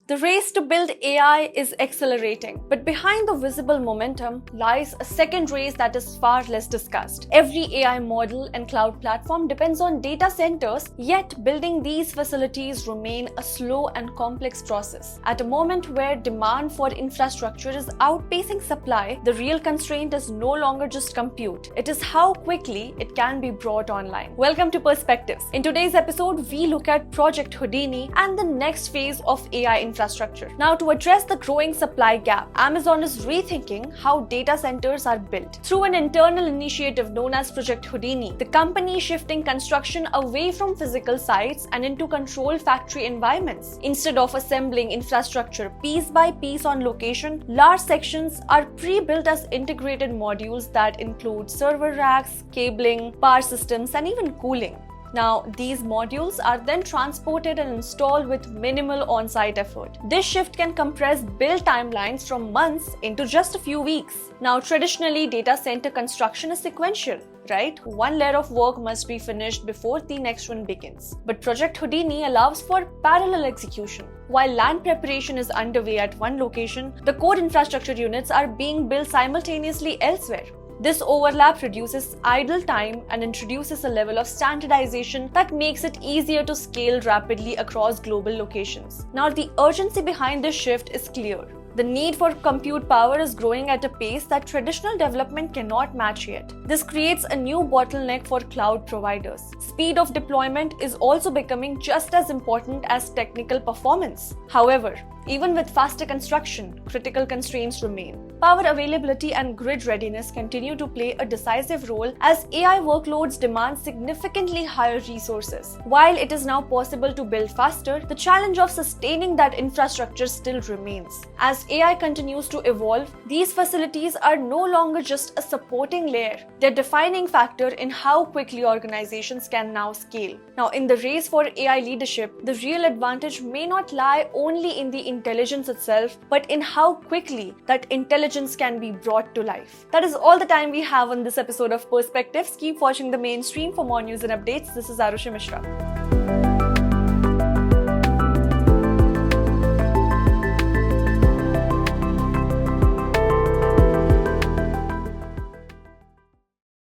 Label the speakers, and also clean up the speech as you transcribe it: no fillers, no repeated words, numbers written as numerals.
Speaker 1: The race to build AI is accelerating, but behind the visible momentum lies a second race that is far less discussed. Every AI model and cloud platform depends on data centers, yet building these facilities remain a slow and complex process. At a moment where demand for infrastructure is outpacing supply, the real constraint is no longer just compute. It is how quickly it can be brought online. Welcome to Perspectives. In today's episode, we look at Project Houdini and the next phase of AI infrastructure. Now, to address the growing supply gap, Amazon is rethinking how data centers are built. Through an internal initiative known as Project Houdini, the company is shifting construction away from physical sites and into controlled factory environments. Instead of assembling infrastructure piece by piece on location, large sections are pre-built as integrated modules that include server racks, cabling, power systems, and even cooling. Now, these modules are then transported and installed with minimal on-site effort. This shift can compress build timelines from months into just a few weeks. Now, traditionally, data center construction is sequential, right? One layer of work must be finished before the next one begins. But Project Houdini allows for parallel execution. While land preparation is underway at one location, the core infrastructure units are being built simultaneously elsewhere. This overlap reduces idle time and introduces a level of standardization that makes it easier to scale rapidly across global locations. Now, the urgency behind this shift is clear. The need for compute power is growing at a pace that traditional development cannot match yet. This creates a new bottleneck for cloud providers. Speed of deployment is also becoming just as important as technical performance. However, even with faster construction, critical constraints remain. Power availability and grid readiness continue to play a decisive role as AI workloads demand significantly higher resources. While it is now possible to build faster, the challenge of sustaining that infrastructure still remains. As AI continues to evolve, these facilities are no longer just a supporting layer. They're a defining factor in how quickly organizations can now scale. Now, in the race for AI leadership, the real advantage may not lie only in the intelligence itself, but in how quickly that intelligence can be brought to life. That is all the time we have on this episode of Perspectives. Keep watching the mainstream for more news and updates. This is Arushi Mishra.